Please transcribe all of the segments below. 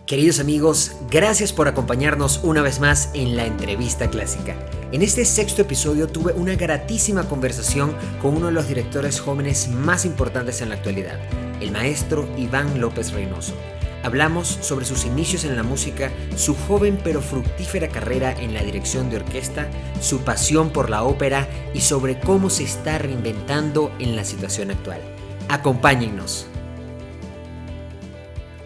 Queridos amigos, gracias por acompañarnos una vez más en la entrevista clásica. En este sexto episodio tuve una gratísima conversación con uno de los directores jóvenes más importantes en la actualidad, el maestro Iván López Reynoso. Hablamos sobre sus inicios en la música, su joven pero fructífera carrera en la dirección de orquesta, su pasión por la ópera y sobre cómo se está reinventando en la situación actual. Acompáñennos.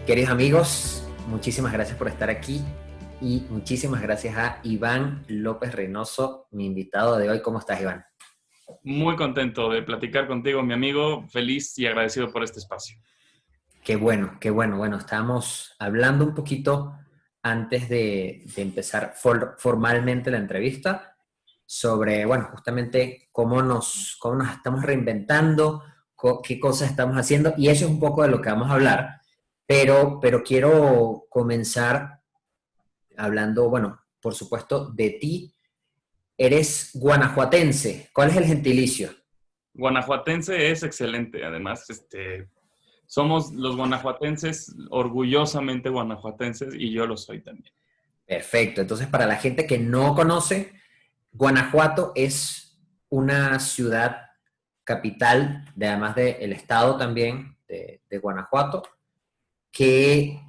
Queridos amigos, muchísimas gracias por estar aquí y muchísimas gracias a Iván López Reynoso, mi invitado de hoy. ¿Cómo estás, Iván? Muy contento de platicar contigo, mi amigo. Feliz y agradecido por este espacio. Qué bueno, qué bueno. Bueno, estábamos hablando un poquito antes de empezar formalmente la entrevista sobre, bueno, justamente cómo nos estamos reinventando, qué cosas estamos haciendo, y eso es un poco de lo que vamos a hablar, pero quiero comenzar hablando, bueno, por supuesto, de ti. Eres guanajuatense. ¿Cuál es el gentilicio? Guanajuatense es excelente, además, somos los guanajuatenses orgullosamente guanajuatenses y yo lo soy también. Perfecto. Entonces, para la gente que no conoce, Guanajuato es una ciudad capital, además del estado también de Guanajuato, que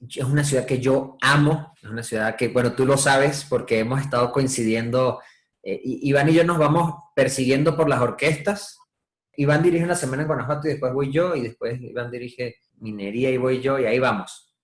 es una ciudad que yo amo, es una ciudad que, bueno, tú lo sabes porque hemos estado coincidiendo, Iván y yo nos vamos persiguiendo por las orquestas. Iván dirige una semana en Guanajuato y después voy yo, y después Iván dirige minería y voy yo, y ahí vamos.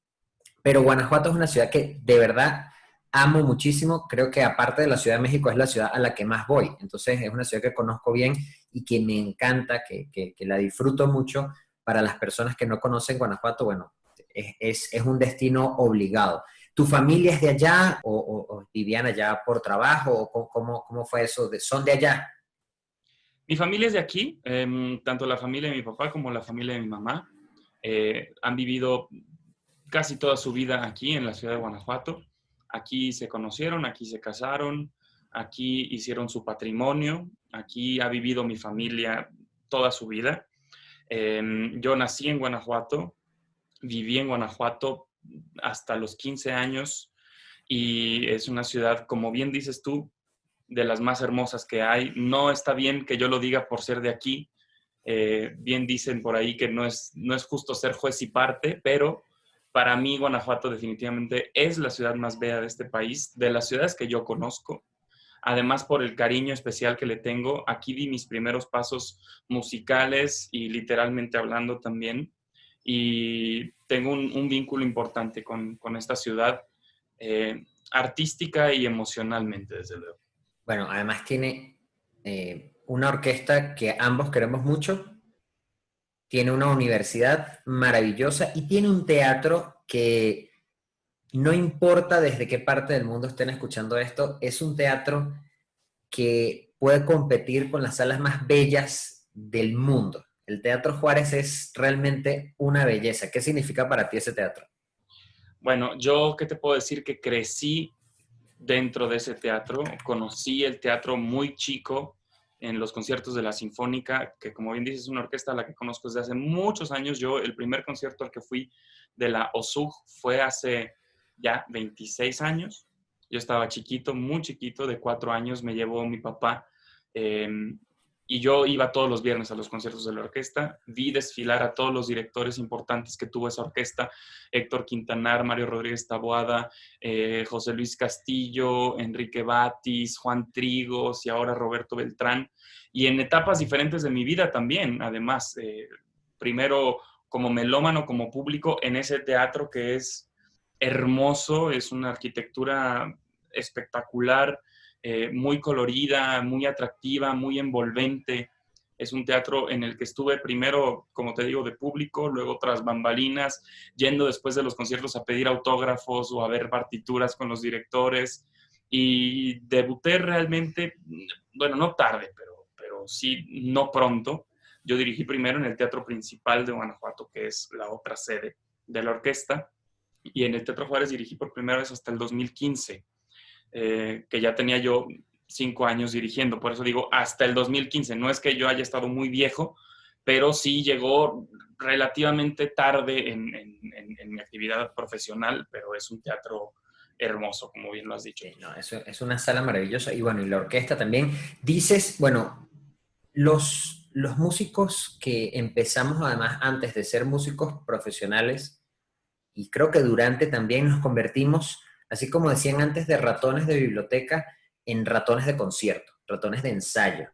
Pero Guanajuato es una ciudad que de verdad amo muchísimo. Creo que aparte de la Ciudad de México es la ciudad a la que más voy. Entonces es una ciudad que conozco bien y que me encanta, que la disfruto mucho. Para las personas que no conocen Guanajuato, bueno, es un destino obligado. ¿Tu familia es de allá o vivían allá por trabajo? ¿O cómo fue eso? ¿Son de allá? Mi familia es de aquí, tanto la familia de mi papá como la familia de mi mamá. Han vivido casi toda su vida aquí en la ciudad de Guanajuato. Aquí se conocieron, aquí se casaron, aquí hicieron su patrimonio, aquí ha vivido mi familia toda su vida. Yo nací en Guanajuato, viví en Guanajuato hasta los 15 años y es una ciudad, como bien dices tú, de las más hermosas que hay. No está bien que yo lo diga por ser de aquí. Bien dicen por ahí que no es justo ser juez y parte, pero para mí Guanajuato definitivamente es la ciudad más bella de este país, de las ciudades que yo conozco. Además, por el cariño especial que le tengo, aquí di mis primeros pasos musicales y literalmente hablando también. Y tengo un vínculo importante con esta ciudad, artística y emocionalmente, desde luego. Bueno, además tiene una orquesta que ambos queremos mucho, tiene una universidad maravillosa y tiene un teatro que no importa desde qué parte del mundo estén escuchando esto, es un teatro que puede competir con las salas más bellas del mundo. El Teatro Juárez es realmente una belleza. ¿Qué significa para ti ese teatro? Bueno, yo, ¿qué te puedo decir? Que crecí dentro de ese teatro, conocí el teatro muy chico en los conciertos de la Sinfónica, que como bien dices es una orquesta a la que conozco desde hace muchos años. Yo, el primer concierto al que fui de la OSUG fue hace ya 26 años. Yo estaba chiquito, muy chiquito, de 4 años, me llevó mi papá. eh, y yo iba todos los viernes a los conciertos de la orquesta, vi desfilar a todos los directores importantes que tuvo esa orquesta: Héctor Quintanar, Mario Rodríguez Taboada, José Luis Castillo, Enrique Batis, Juan Trigos y ahora Roberto Beltrán. Y en etapas diferentes de mi vida también, además, primero como melómano, como público, en ese teatro que es hermoso, es una arquitectura espectacular, muy colorida, muy atractiva, muy envolvente. Es un teatro en el que estuve primero, como te digo, de público, luego tras bambalinas, yendo después de los conciertos a pedir autógrafos o a ver partituras con los directores. Y debuté realmente, bueno, no tarde, pero sí, no pronto. Yo dirigí primero en el Teatro Principal de Guanajuato, que es la otra sede de la orquesta, y en el Teatro Juárez dirigí por primera vez hasta el 2015, que ya tenía yo 5 años dirigiendo. Por eso digo hasta el 2015. No es que yo haya estado muy viejo, pero sí llegó relativamente tarde en mi actividad profesional, pero es un teatro hermoso, como bien lo has dicho. Sí, no, eso es una sala maravillosa. Y bueno, y la orquesta también. Dices, bueno, los músicos que empezamos además antes de ser músicos profesionales, y creo que durante también nos convertimos, así como decían antes, de ratones de biblioteca, en ratones de concierto, ratones de ensayo.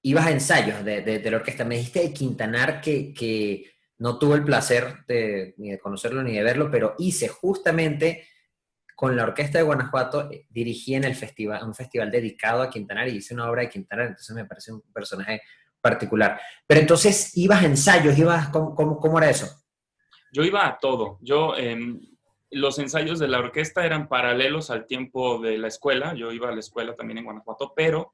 Ibas a ensayos de la orquesta. Me dijiste de Quintanar que no tuve el placer ni de conocerlo ni de verlo, pero hice justamente con la Orquesta de Guanajuato, dirigí en el festival, un festival dedicado a Quintanar y hice una obra de Quintanar, entonces me parece un personaje particular. Pero entonces, ¿ibas a ensayos? ¿Cómo era eso? Yo iba a todo. Los ensayos de la orquesta eran paralelos al tiempo de la escuela. Yo iba a la escuela también en Guanajuato, pero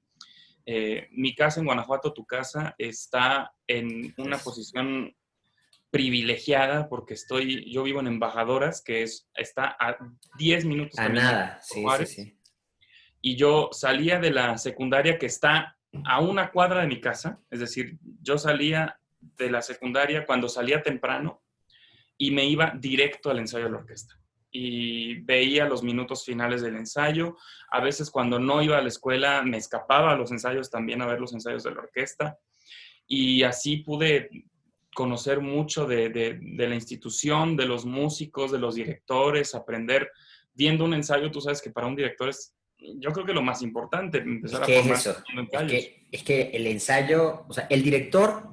mi casa en Guanajuato, tu casa, está en una Es posición privilegiada porque yo vivo en Embajadoras, está a 10 minutos a caminando nada, por sí, sí, Juárez, sí. y yo salía de la secundaria que está a una cuadra de mi casa, es decir, yo salía de la secundaria cuando salía temprano y me iba directo al ensayo de la orquesta. Y veía los minutos finales del ensayo. A veces cuando no iba a la escuela me escapaba a los ensayos también a ver los ensayos de la orquesta. Y así pude conocer mucho de la institución, de los músicos, de los directores, aprender viendo un ensayo. Tú sabes que para un director yo creo que lo más importante, Es empezar a que es formarse eso, viendo es ensayos. que, es que el ensayo, o sea, el director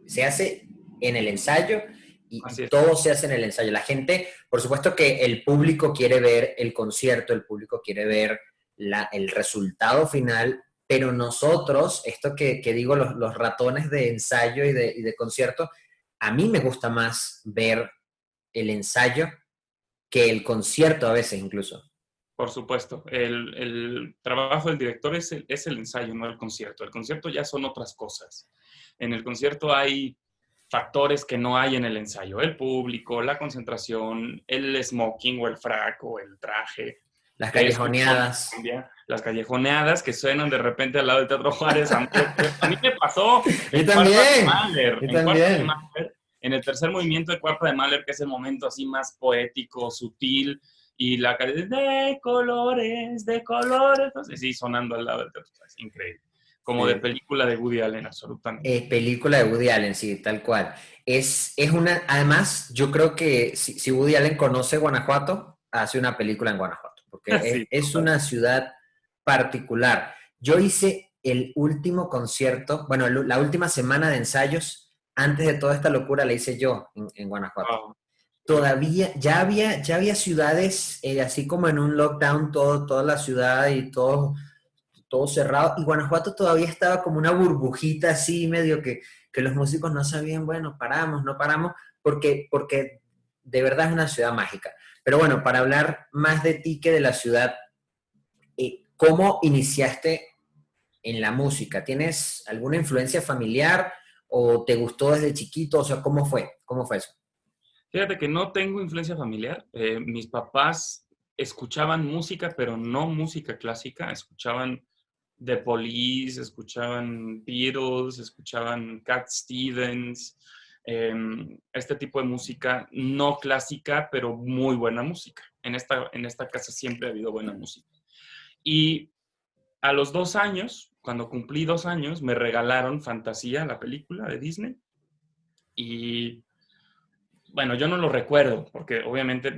se hace en el ensayo y Así es. todo se hace en el ensayo. La gente, por supuesto que el público quiere ver el concierto, el público quiere ver el resultado final, pero nosotros, esto que digo, los ratones de ensayo y de concierto, a mí me gusta más ver el ensayo que el concierto a veces incluso. Por supuesto, el trabajo del director es el ensayo, no el concierto. El concierto ya son otras cosas. En el concierto hay factores que no hay en el ensayo. El público, la concentración, el smoking o el frac o el traje. Las Eso callejoneadas. cambia. Las callejoneadas que suenan de repente al lado del Teatro Juárez. A mí me pasó Yo en Cuarta de también, Mahler. yo En Cuarta de también. Mahler, en el tercer movimiento de Cuarta de Mahler, que es el momento así más poético, sutil, y la calle de colores, entonces sí, sonando al lado del teatro, es increíble. Como de Sí. película de Woody Allen, absolutamente. Película de Woody Allen, sí, tal cual. Además, yo creo que si Woody Allen conoce Guanajuato, hace una película en Guanajuato, porque Sí, es total. una ciudad particular. Yo hice el último concierto, bueno, la última semana de ensayos, antes de toda esta locura, la hice yo en Guanajuato. Wow, qué loco. Todavía, ya había ciudades, así como en un lockdown, toda la ciudad y todo cerrado, y Guanajuato todavía estaba como una burbujita así, medio que los músicos no sabían, bueno, paramos, no paramos, porque de verdad es una ciudad mágica. Pero bueno, para hablar más de ti que de la ciudad, ¿cómo iniciaste en la música? ¿Tienes alguna influencia familiar o te gustó desde chiquito? O sea, ¿cómo fue? ¿Cómo fue eso? Fíjate que no tengo influencia familiar. Mis papás escuchaban música, pero no música clásica. Escuchaban The Police, escuchaban Beatles, escuchaban Cat Stevens, este tipo de música no clásica, pero muy buena música. En esta casa siempre ha habido buena música. Y a los 2 años, cuando cumplí 2 años, me regalaron Fantasía, la película de Disney. Y bueno, yo no lo recuerdo, porque obviamente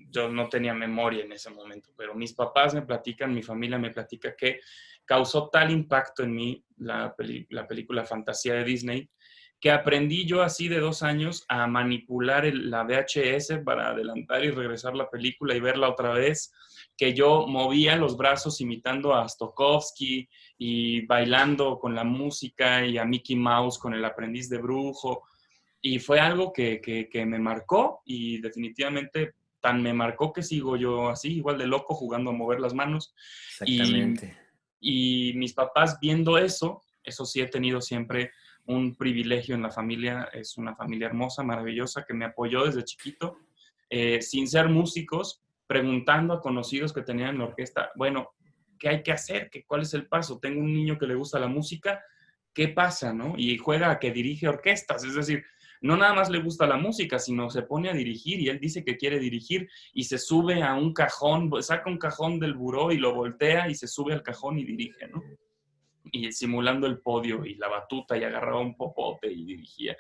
yo no tenía memoria en ese momento, pero mis papás me platican, mi familia me platica que causó tal impacto en mí la película Fantasía de Disney, que aprendí yo así de 2 años a manipular la VHS para adelantar y regresar la película y verla otra vez, que yo movía los brazos imitando a Stokowski y bailando con la música y a Mickey Mouse con el aprendiz de brujo. Y fue algo que me marcó y definitivamente tan me marcó que sigo yo así, igual de loco, jugando a mover las manos. Y, Exactamente. y mis papás viendo eso sí he tenido siempre un privilegio en la familia. Es una familia hermosa, maravillosa, que me apoyó desde chiquito, sin ser músicos, preguntando a conocidos que tenían en la orquesta, bueno, ¿qué hay que hacer? ¿Cuál es el paso? Tengo un niño que le gusta la música, ¿qué pasa, no? Y juega a que dirige orquestas, es decir, no nada más le gusta la música, sino se pone a dirigir y él dice que quiere dirigir y se sube a un cajón, saca un cajón del buró y lo voltea y se sube al cajón y dirige, ¿no? Y simulando el podio y la batuta y agarraba un popote y dirigía.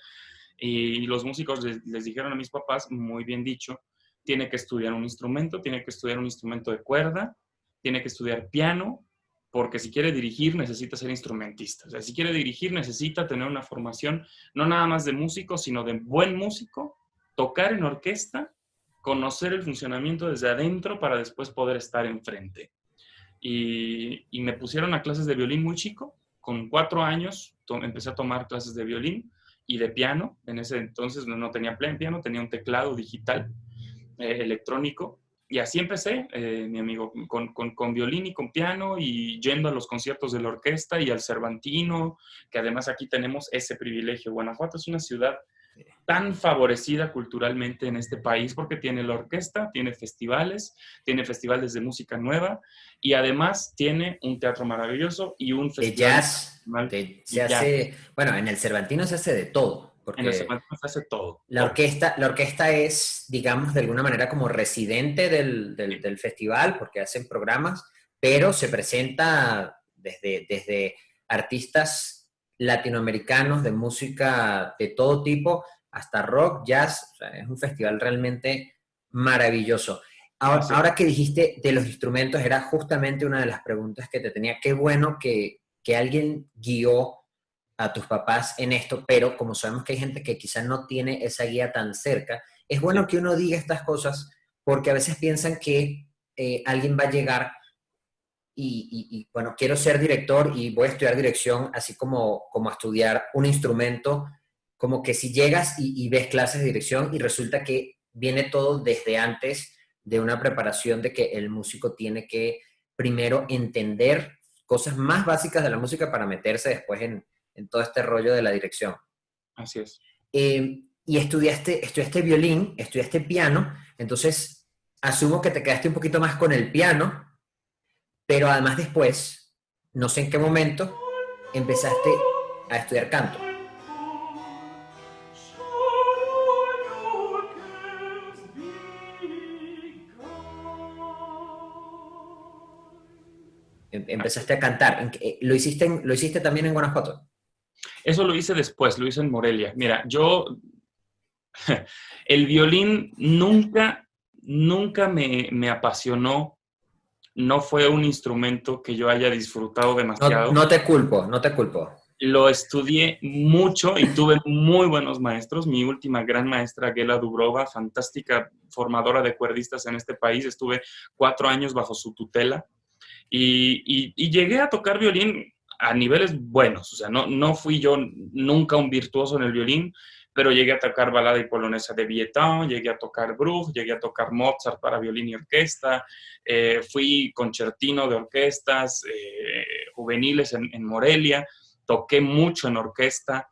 Y los músicos les dijeron a mis papás, muy bien dicho, tiene que estudiar un instrumento, tiene que estudiar un instrumento de cuerda, tiene que estudiar piano, porque si quiere dirigir necesita ser instrumentista. O sea, si quiere dirigir necesita tener una formación no nada más de músico, sino de buen músico, tocar en orquesta, conocer el funcionamiento desde adentro para después poder estar enfrente. Y me pusieron a clases de violín muy chico. Con 4 años empecé a tomar clases de violín y de piano. En ese entonces no tenía piano, tenía un teclado digital electrónico. Y así empecé, mi amigo, con violín y con piano y yendo a los conciertos de la orquesta y al Cervantino, que además aquí tenemos ese privilegio. Guanajuato es una ciudad tan favorecida culturalmente en este país porque tiene la orquesta, tiene festivales de música nueva y además tiene un teatro maravilloso y un De festival jazz, se de jazz. hace, bueno, en el Cervantino se hace de todo, En el porque Cervantino se hace todo, la todo. orquesta es, digamos, de alguna manera como residente del festival, porque hacen programas, pero se presenta desde artistas latinoamericanos de música de todo tipo, hasta rock, jazz. O sea, es un festival realmente maravilloso. Así Ahora que dijiste de los instrumentos, era justamente una de las preguntas que te tenía. Qué bueno que alguien guió a tus papás en esto, pero como sabemos que hay gente que quizás no tiene esa guía tan cerca, es sí, bueno que uno diga estas cosas porque a veces piensan que alguien va a llegar bueno, quiero ser director y voy a estudiar dirección, así como a estudiar un instrumento, como que si llegas y ves clases de dirección y resulta que viene todo desde antes de una preparación de que el músico tiene que primero entender cosas más básicas de la música para meterse después en todo este rollo de la dirección. así es. Y estudiaste violín, estudiaste piano, entonces asumo que te quedaste un poquito más con el piano, pero además después, no sé en qué momento, empezaste a estudiar canto. Empezaste a cantar. ¿Lo hiciste también en Guanajuato? Eso lo hice después, lo hice en Morelia. Mira, el violín nunca me apasionó, no fue un instrumento que yo haya disfrutado No, demasiado. no te culpo, no te culpo. Lo estudié mucho y tuve muy buenos maestros. Mi última gran maestra, Gela Dubrova, fantástica formadora de cuerdistas en este país. Estuve 4 años bajo su tutela y llegué a tocar violín a niveles buenos. O sea, no fui yo nunca un virtuoso en el violín, pero llegué a tocar balada y polonesa de Vietón, llegué a tocar Bruch, llegué a tocar Mozart para violín y orquesta, fui concertino de orquestas juveniles en Morelia, toqué mucho en orquesta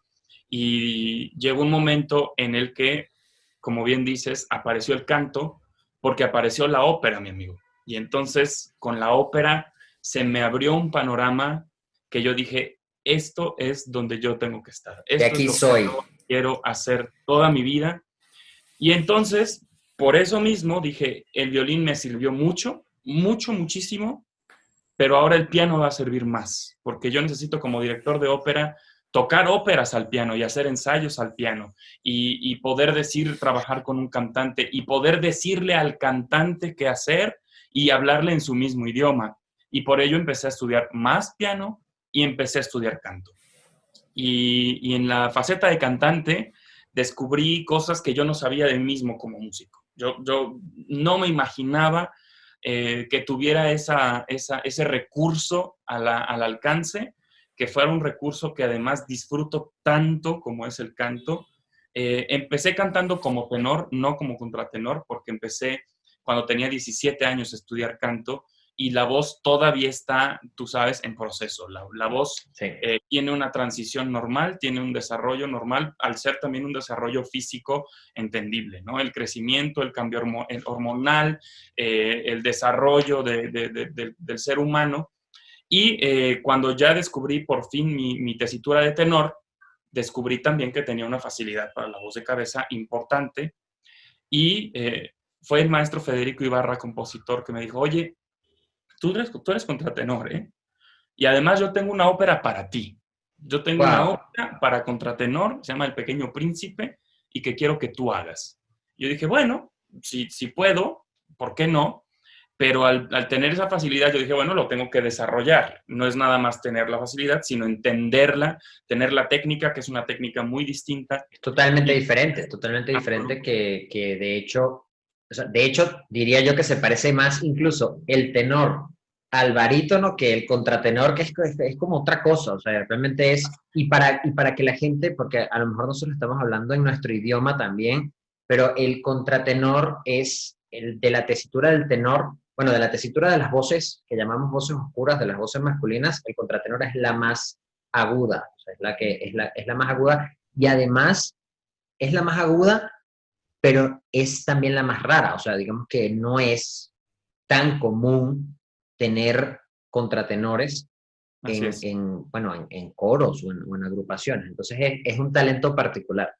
y llegó un momento en el que, como bien dices, apareció el canto porque apareció la ópera, mi amigo. Y entonces con la ópera se me abrió un panorama que yo dije, esto es donde yo tengo que estar, De esto es aquí lo que soy. yo quiero hacer toda mi vida. Y entonces, por eso mismo dije, el violín me sirvió mucho, mucho, muchísimo, pero ahora el piano va a servir más, porque yo necesito como director de ópera tocar óperas al piano y hacer ensayos al piano y poder decir, trabajar con un cantante y poder decirle al cantante qué hacer y hablarle en su mismo idioma. Y por ello empecé a estudiar más piano y empecé a estudiar canto. Y en la faceta de cantante descubrí cosas que yo no sabía de mí mismo como músico. Yo no me imaginaba que tuviera ese recurso al alcance, que fuera un recurso que además disfruto tanto como es el canto. Empecé cantando como tenor, no como contratenor, porque empecé cuando tenía 17 años a estudiar canto y la voz todavía está, tú sabes, en proceso. La voz Sí. tiene una transición normal, tiene un desarrollo normal, al ser también un desarrollo físico entendible, ¿no? El crecimiento, el cambio hormonal, el desarrollo del ser humano. Y cuando ya descubrí por fin mi tesitura de tenor, descubrí también que tenía una facilidad para la voz de cabeza importante. Y fue el maestro Federico Ibarra, compositor, que me dijo, oye, tú eres contratenor, ¿eh? Y además yo tengo una ópera para ti. Yo tengo una Wow. ópera para contratenor, se llama El Pequeño Príncipe, y que quiero que tú hagas. Yo dije, bueno, si puedo, ¿por qué no? Pero al tener esa facilidad, yo dije, bueno, lo tengo que desarrollar. No es nada más tener la facilidad, sino entenderla, tener la técnica, que es una técnica muy distinta. Y, Es totalmente diferente que de hecho, o sea, de hecho diría yo que se parece más incluso el tenor al barítono que el contratenor, que es como otra cosa, o sea, realmente es, y para que la gente, porque a lo mejor nosotros estamos hablando en nuestro idioma también, pero el contratenor es el de la tesitura del tenor, bueno, de la tesitura de las voces, que llamamos voces oscuras, de las voces masculinas, el contratenor es la más aguda, o sea, es la que es la más aguda y además es la más aguda, pero es también la más rara. O sea, digamos que no es tan común tener contratenores así es. bueno, en coros o en agrupaciones. Entonces es un talento particular.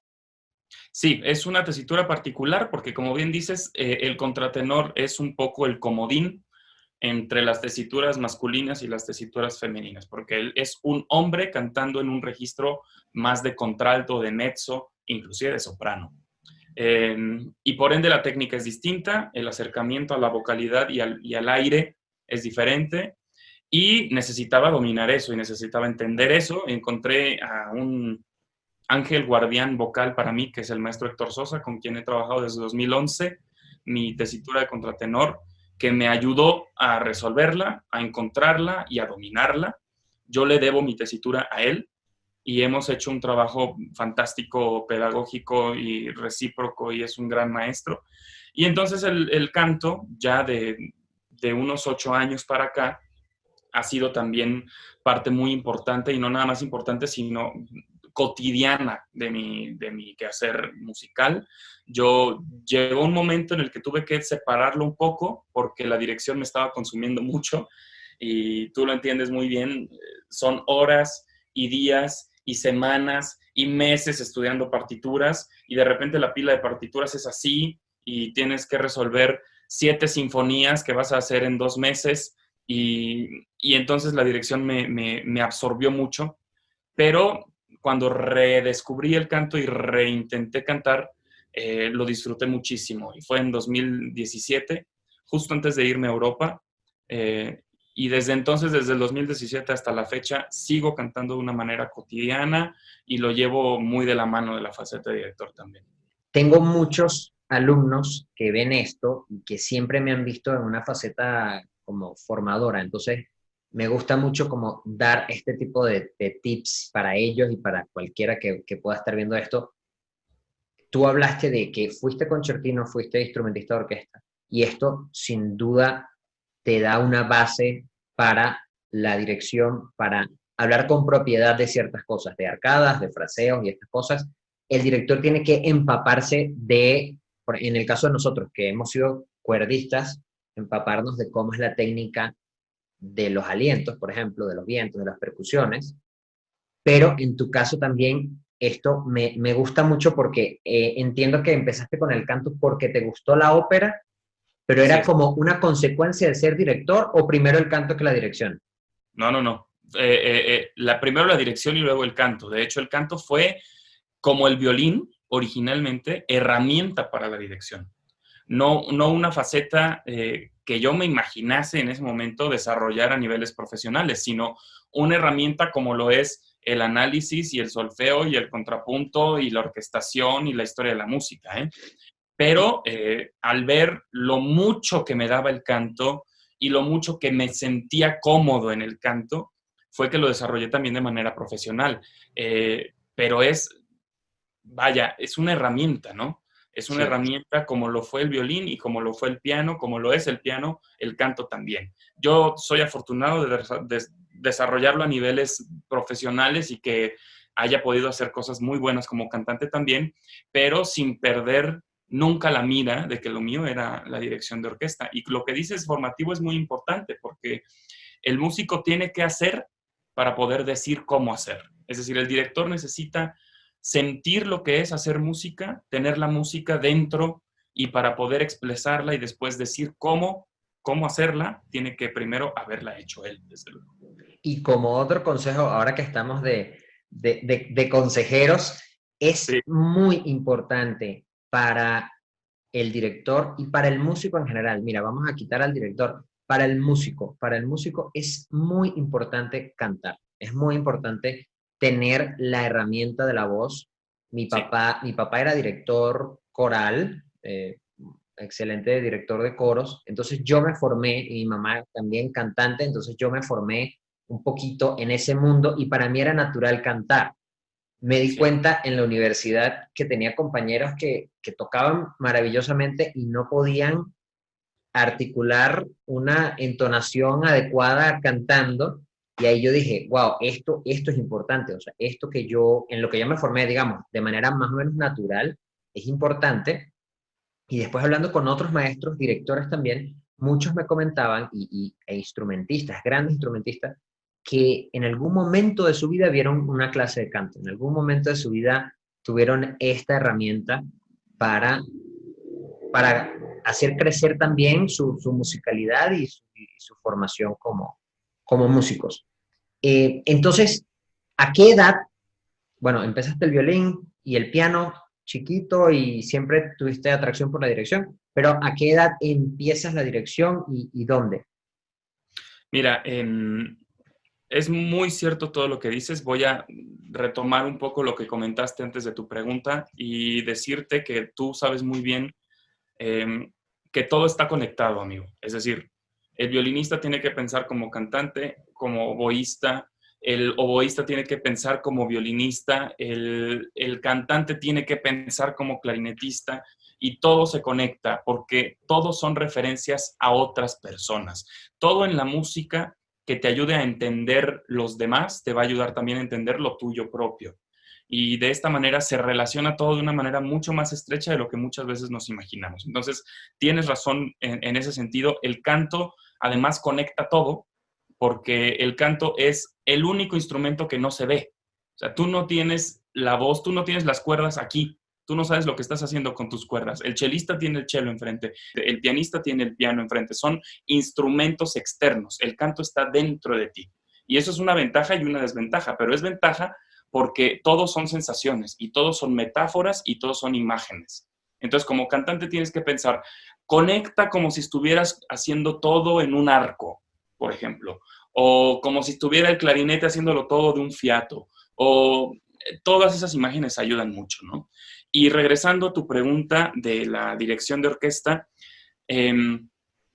Sí, es una tesitura particular porque, como bien dices, el contratenor es un poco el comodín entre las tesituras masculinas y las tesituras femeninas, porque él es un hombre cantando en un registro más de contralto, de mezzo, inclusive de soprano. Y por ende la técnica es distinta, el acercamiento a la vocalidad y al aire es diferente, y necesitaba dominar eso, y necesitaba entender eso. Encontré a un ángel guardián vocal para mí, que es el maestro Héctor Sosa, con quien he trabajado desde 2011, mi tesitura de contratenor, que me ayudó a resolverla, a encontrarla y a dominarla. Yo le debo mi tesitura a él y hemos hecho un trabajo fantástico, pedagógico y recíproco, y es un gran maestro. Y entonces el canto, ya de unos 8 años para acá, ha sido también parte muy importante, y no nada más importante, sino cotidiana de mi quehacer musical. Yo llegó un momento en el que tuve que separarlo un poco porque la dirección me estaba consumiendo mucho, y tú lo entiendes muy bien, son horas y días y semanas y meses estudiando partituras, y de repente la pila de partituras es así y tienes que resolver 7 sinfonías que vas a hacer en 2 meses, y entonces la dirección me absorbió mucho, pero cuando redescubrí el canto y reintenté cantar, lo disfruté muchísimo. Y fue en 2017, justo antes de irme a Europa. eh, y desde entonces, desde el 2017 hasta la fecha, sigo cantando de una manera cotidiana, y lo llevo muy de la mano de la faceta de director también. Tengo muchos alumnos que ven esto y que siempre me han visto en una faceta como formadora. Entonces, me gusta mucho como dar este tipo de tips para ellos y para cualquiera que pueda estar viendo esto. Tú hablaste de que fuiste concertino, fuiste instrumentista de orquesta, y esto sin duda te da una base para la dirección, para hablar con propiedad de ciertas cosas, de arcadas, de fraseos y estas cosas. El director tiene que empaparse en el caso de nosotros, que hemos sido cuerdistas, empaparnos de cómo es la técnica de los alientos, por ejemplo, de los vientos, de las percusiones, pero en tu caso también esto me gusta mucho porque entiendo que empezaste con el canto porque te gustó la ópera, pero Así era es. como una consecuencia de ser director o primero el canto que la dirección. No, no, no. Primero la dirección y luego el canto. De hecho, el canto fue, como el violín originalmente, herramienta para la dirección. No, no una faceta que yo me imaginase en ese momento desarrollar a niveles profesionales, sino una herramienta como lo es el análisis y el solfeo y el contrapunto y la orquestación y la historia de la música, ¿eh? Pero al ver lo mucho que me daba el canto y lo mucho que me sentía cómodo en el canto, fue que lo desarrollé también de manera profesional. Pero vaya, es una herramienta, ¿no? Es una Sí. herramienta como lo fue el violín y como lo fue el piano, como lo es el piano, el canto también. Yo soy afortunado de desarrollarlo a niveles profesionales y que haya podido hacer cosas muy buenas como cantante también, pero sin perder nunca la mira de que lo mío era la dirección de orquesta. Y lo que dices formativo es muy importante porque el músico tiene que hacer para poder decir cómo hacer. Es decir, el director necesita sentir lo que es hacer música, tener la música dentro y para poder expresarla y después decir cómo hacerla, tiene que primero haberla hecho él, desde luego. Y como otro consejo, ahora que estamos de consejeros, es Sí, muy importante para el director y para el músico en general. Mira, vamos a quitar al director. Para el músico es muy importante cantar. Es muy importante tener la herramienta de la voz. sí, Mi papá era director coral, excelente director de coros. Entonces yo me formé, y mi mamá también cantante, entonces yo me formé un poquito en ese mundo y para mí era natural cantar. Me di sí. cuenta en la universidad que tenía compañeros que tocaban maravillosamente y no podían articular una entonación adecuada cantando. Y ahí yo dije, wow, esto es importante. O sea, esto que yo, en lo que yo me formé, digamos, de manera más o menos natural, es importante. Y después hablando con otros maestros, directores también, muchos me comentaban, e instrumentistas, grandes instrumentistas, que en algún momento de su vida vieron una clase de canto, en algún momento de su vida tuvieron esta herramienta para, para hacer crecer también su musicalidad y su formación como músicos. Entonces, ¿a qué edad? Bueno, empezaste el violín y el piano chiquito y siempre tuviste atracción por la dirección, pero ¿a qué edad empiezas la dirección y dónde? Mira, es muy cierto todo lo que dices. Voy a retomar un poco lo que comentaste antes de tu pregunta y decirte que tú sabes muy bien eh, que todo está conectado, amigo. Es decir, el violinista tiene que pensar como cantante, como oboísta, el oboísta tiene que pensar como violinista, el cantante tiene que pensar como clarinetista y todo se conecta porque todos son referencias a otras personas. Todo en la música que te ayude a entender los demás te va a ayudar también a entender lo tuyo propio. Y de esta manera se relaciona todo de una manera mucho más estrecha de lo que muchas veces nos imaginamos. Entonces, tienes razón en ese sentido. El canto además conecta todo porque el canto es el único instrumento que no se ve. O sea, tú no tienes la voz, tú no tienes las cuerdas aquí. Tú no sabes lo que estás haciendo con tus cuerdas. El chelista tiene el chelo enfrente, el pianista tiene el piano enfrente. Son instrumentos externos. El canto está dentro de ti. Y eso es una ventaja y una desventaja, pero es ventaja porque todos son sensaciones y todos son metáforas y todos son imágenes. Entonces, como cantante tienes que pensar, conecta como si estuvieras haciendo todo en un arco, por ejemplo, o como si estuviera el clarinete haciéndolo todo de un fiato, o todas esas imágenes ayudan mucho, ¿no? Y regresando a tu pregunta de la dirección de orquesta, eh,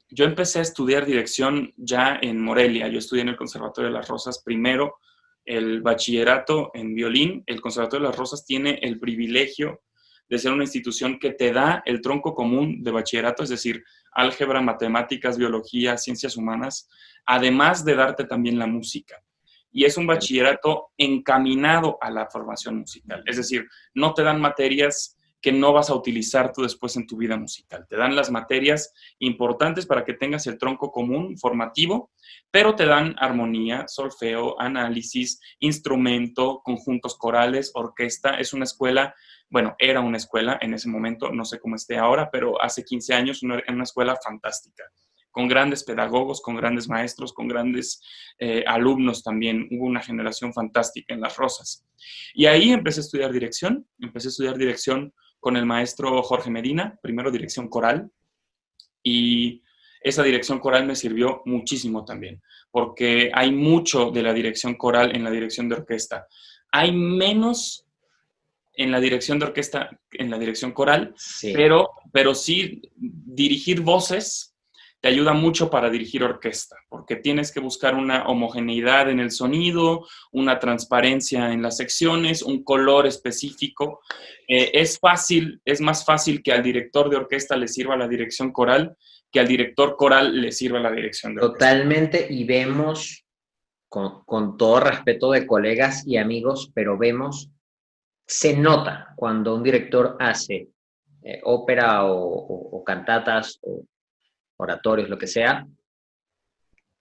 yo empecé a estudiar dirección ya en Morelia. Yo estudié en el Conservatorio de las Rosas primero el bachillerato en violín. El Conservatorio de las Rosas tiene el privilegio de ser una institución que te da el tronco común de bachillerato, es decir, álgebra, matemáticas, biología, ciencias humanas, además de darte también la música. Y es un bachillerato encaminado a la formación musical. Es decir, no te dan materias que no vas a utilizar tú después en tu vida musical. Te dan las materias importantes para que tengas el tronco común formativo, pero te dan armonía, solfeo, análisis, instrumento, conjuntos corales, orquesta. Es una escuela, bueno, era una escuela en ese momento, no sé cómo esté ahora, pero hace 15 años una escuela fantástica, con grandes pedagogos, con grandes maestros, con grandes alumnos también. Hubo una generación fantástica en Las Rosas. Y ahí empecé a estudiar dirección con el maestro Jorge Medina, primero dirección coral, y esa dirección coral me sirvió muchísimo también, porque hay mucho de la dirección coral en la dirección de orquesta. Hay menos en la dirección de orquesta, en la dirección coral, Sí, pero sí dirigir voces te ayuda mucho para dirigir orquesta, porque tienes que buscar una homogeneidad en el sonido, una transparencia en las secciones, un color específico. Es fácil, es más fácil que al director de orquesta le sirva la dirección coral que al director coral le sirva la dirección de orquesta. totalmente. Y vemos, con todo respeto de colegas y amigos, pero vemos, se nota cuando un director hace ópera o cantatas o oratorios, lo que sea,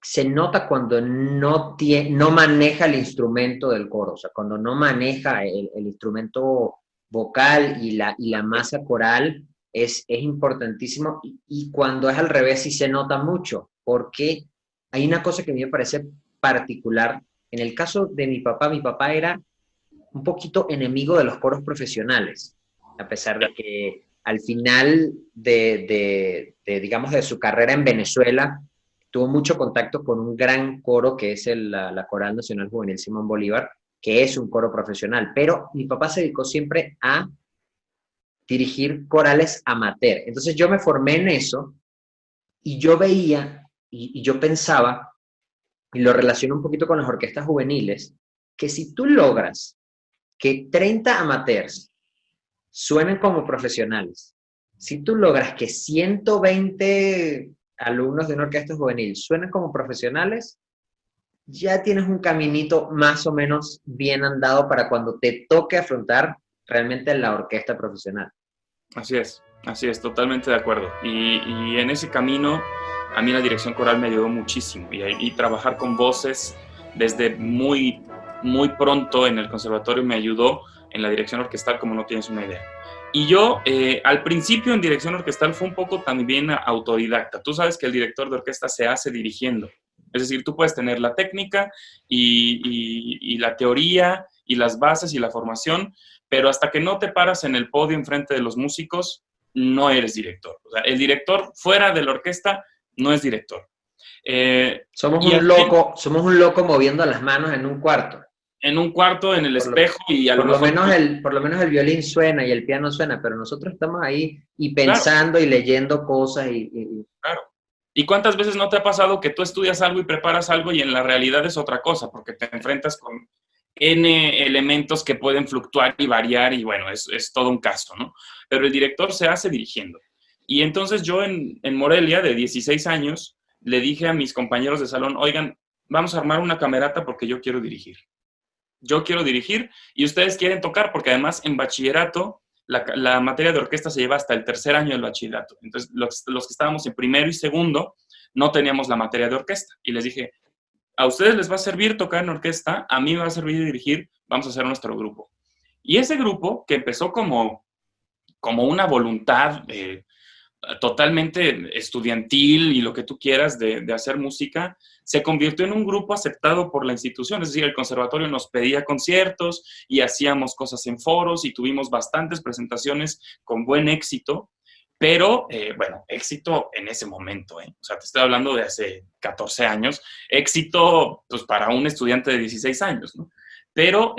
se nota cuando no maneja el instrumento del coro, o sea, cuando no maneja el instrumento vocal y la masa coral, es importantísimo. Y cuando es al revés, sí se nota mucho, porque hay una cosa que a mí me parece particular. En el caso de mi papá era un poquito enemigo de los coros profesionales, a pesar de que al final digamos, de su carrera en Venezuela, tuvo mucho contacto con un gran coro que es la Coral Nacional Juvenil Simón Bolívar, que es un coro profesional, pero mi papá se dedicó siempre a dirigir corales amateur. Entonces yo me formé en eso y yo veía y yo pensaba, y lo relaciono un poquito con las orquestas juveniles, que si tú logras que 30 amateurs suenen como profesionales, si tú logras que 120 alumnos de una orquesta juvenil suenen como profesionales, ya tienes un caminito más o menos bien andado para cuando te toque afrontar realmente la orquesta profesional. Así es, totalmente de acuerdo. Y en ese camino, a mí la dirección coral me ayudó muchísimo. Y trabajar con voces desde muy pronto en el conservatorio me ayudó en la dirección orquestal como no tienes una idea. Y yo, al principio en dirección orquestal fue un poco también autodidacta. Tú sabes que el director de orquesta se hace dirigiendo. Es decir, tú puedes tener la técnica y la teoría y las bases y la formación, pero hasta que no te paras en el podio enfrente de los músicos, no eres director. O sea, el director fuera de la orquesta no es director. Somos un loco moviendo las manos en un cuarto. En un cuarto, en el Por lo, espejo y a lo mejor... por lo menos el violín suena y el piano suena, pero nosotros estamos ahí y Claro, pensando y leyendo cosas claro. ¿Y cuántas veces no te ha pasado que tú estudias algo y preparas algo y en la realidad es otra cosa? Porque te enfrentas con N elementos que pueden fluctuar y variar y bueno, es todo un caso, ¿no? Pero el director se hace dirigiendo. Y entonces yo en Morelia, de 16 años, le dije a mis compañeros de salón, oigan, vamos a armar una camerata porque yo quiero dirigir. Yo quiero dirigir y ustedes quieren tocar, porque además en bachillerato la materia de orquesta se lleva hasta el tercer año del bachillerato. Entonces, los que estábamos en primero y segundo no teníamos la materia de orquesta. Y les dije, a ustedes les va a servir tocar en orquesta, a mí me va a servir dirigir, vamos a hacer nuestro grupo. Y ese grupo, que empezó como una voluntad totalmente estudiantil y lo que tú quieras de hacer música, se convirtió en un grupo aceptado por la institución. Es decir, el conservatorio nos pedía conciertos y hacíamos cosas en foros y tuvimos bastantes presentaciones con buen éxito, pero bueno, éxito en ese momento, ¿eh? O sea, te estoy hablando de hace 14 años, éxito pues para un estudiante de 16 años, ¿no? Pero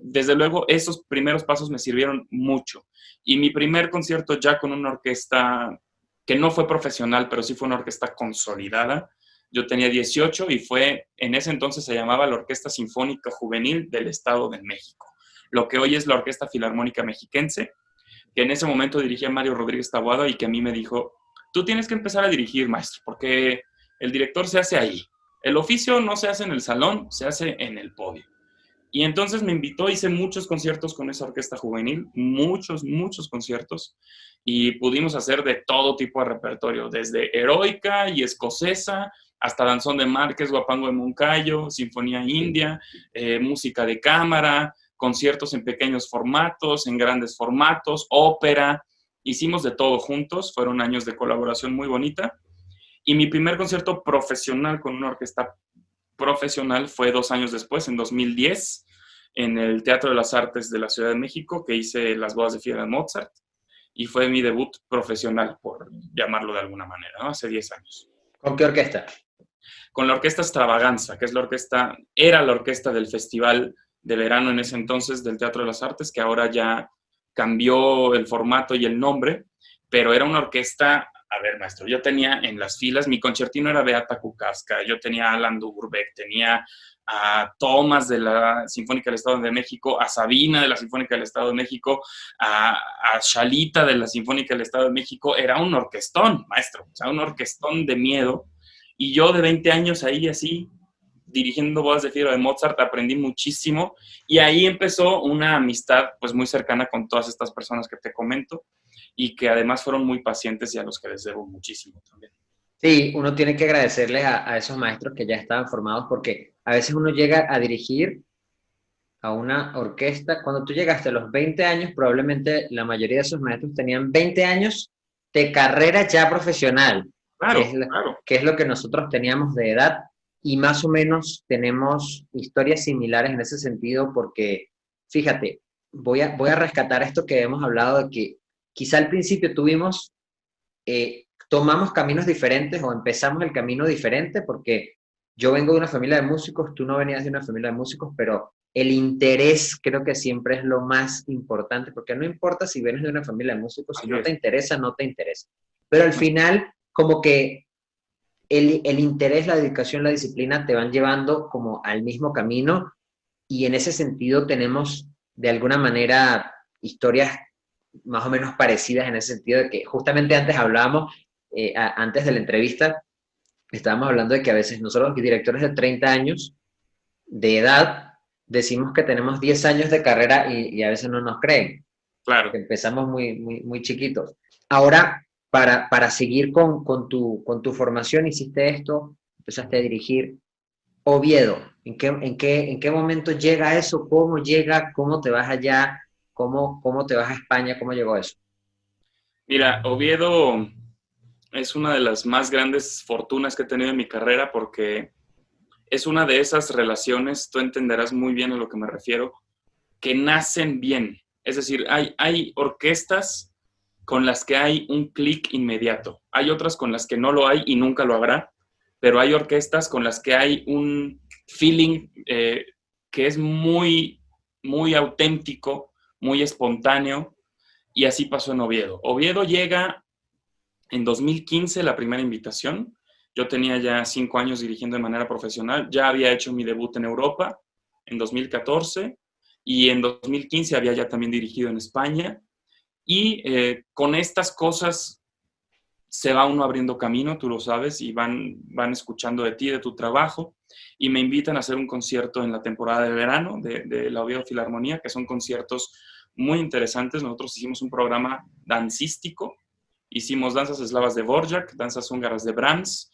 desde luego esos primeros pasos me sirvieron mucho. Y mi primer concierto ya con una orquesta que no fue profesional, pero sí fue una orquesta consolidada. Yo tenía 18 y fue, en ese entonces se llamaba la Orquesta Sinfónica Juvenil del Estado de México, lo que hoy es la Orquesta Filarmónica Mexiquense, que en ese momento dirigía Mario Rodríguez Taboada y que a mí me dijo, tú tienes que empezar a dirigir, maestro, porque el director se hace ahí. El oficio no se hace en el salón, se hace en el podio. Y entonces me invitó, hice muchos conciertos con esa orquesta juvenil, muchos conciertos, y pudimos hacer de todo tipo de repertorio, desde heroica y escocesa, hasta danzón de Márquez, guapango de Moncayo, sinfonía india, música de cámara, conciertos en pequeños formatos, en grandes formatos, ópera. Hicimos de todo juntos, fueron años de colaboración muy bonita. Y mi primer concierto profesional con una orquesta profesional fue 2 años después, en 2010, en el Teatro de las Artes de la Ciudad de México, que hice Las Bodas de Fiera de Mozart, y fue mi debut profesional, por llamarlo de alguna manera, ¿no? Hace 10 años. ¿Con qué orquesta? Con la Orquesta Extravaganza, que es era la orquesta del Festival de Verano en ese entonces del Teatro de las Artes, que ahora ya cambió el formato y el nombre, pero era una orquesta. A ver, maestro, yo tenía en las filas, mi concertino era Beata Kukarska, yo tenía a Alan Durbeck, tenía a Thomas de la Sinfónica del Estado de México, a Sabina de la Sinfónica del Estado de México, a Shalita de la Sinfónica del Estado de México. Era un orquestón, maestro, o sea, un orquestón de miedo. Y yo de 20 años ahí así, dirigiendo Bodas de Fiera de Mozart, aprendí muchísimo y ahí empezó una amistad pues muy cercana con todas estas personas que te comento y que además fueron muy pacientes y a los que les debo muchísimo también. Sí, uno tiene que agradecerles a esos maestros que ya estaban formados porque a veces uno llega a dirigir a una orquesta. Cuando tú llegaste a los 20 años, probablemente la mayoría de esos maestros tenían 20 años de carrera ya profesional, que es, Claro, claro. que es lo que nosotros teníamos de edad, y más o menos tenemos historias similares en ese sentido, porque fíjate, voy a rescatar esto que hemos hablado de que quizá al principio tomamos caminos diferentes o empezamos el camino diferente, porque yo vengo de una familia de músicos, tú no venías de una familia de músicos, pero el interés creo que siempre es lo más importante, porque no importa si vienes de una familia de músicos, si Así no te es. interesa, no te interesa. Pero al final, como que el interés, la dedicación, la disciplina te van llevando como al mismo camino, y en ese sentido tenemos de alguna manera historias más o menos parecidas en ese sentido de que justamente antes hablábamos, antes de la entrevista, estábamos hablando de que a veces nosotros, directores de 30 años de edad, decimos que tenemos 10 años de carrera y a veces no nos creen, Claro. porque empezamos muy chiquitos. Ahora, para seguir con tu formación, hiciste esto, empezaste a dirigir. Oviedo, ¿en qué momento llega eso? ¿Cómo llega? ¿Cómo te vas allá? ¿Cómo te vas a España? ¿Cómo llegó eso? Mira, Oviedo es una de las más grandes fortunas que he tenido en mi carrera porque es una de esas relaciones, tú entenderás muy bien a lo que me refiero, que nacen bien. Es decir, hay orquestas con las que hay un clic inmediato. Hay otras con las que no lo hay y nunca lo habrá, pero hay orquestas con las que hay un feeling que es muy, muy auténtico, muy espontáneo, y así pasó en Oviedo. Oviedo llega en 2015, la primera invitación. Yo tenía ya 5 años dirigiendo de manera profesional, ya había hecho mi debut en Europa en 2014 y en 2015 había ya también dirigido en España. Y con estas cosas se va uno abriendo camino, tú lo sabes, y van escuchando de ti, de tu trabajo, y me invitan a hacer un concierto en la temporada de verano de la Oviedo Filarmonía, que son conciertos muy interesantes. Nosotros hicimos un programa dancístico, hicimos danzas eslavas de Dvorak, danzas húngaras de Brahms,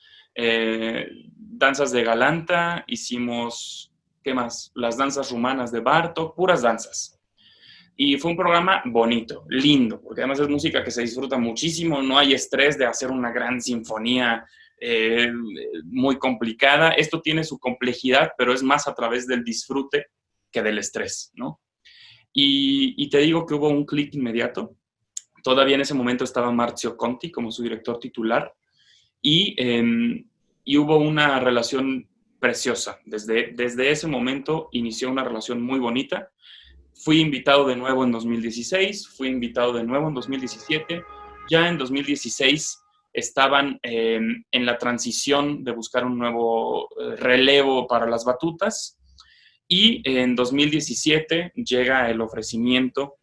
danzas de Galanta, hicimos, ¿qué más? Las danzas rumanas de Bartók, puras danzas. Y fue un programa bonito, lindo, porque además es música que se disfruta muchísimo, no hay estrés de hacer una gran sinfonía muy complicada. Esto tiene su complejidad, pero es más a través del disfrute que del estrés, ¿no? Y te digo que hubo un clic inmediato. Todavía en ese momento estaba Marzio Conti como su director titular y, y hubo una relación preciosa. Desde ese momento inició una relación muy bonita. Fui invitado de nuevo en 2016, fui invitado de nuevo en 2017. Ya en 2016 estaban en la transición de buscar un nuevo relevo para las batutas y en 2017 llega el ofrecimiento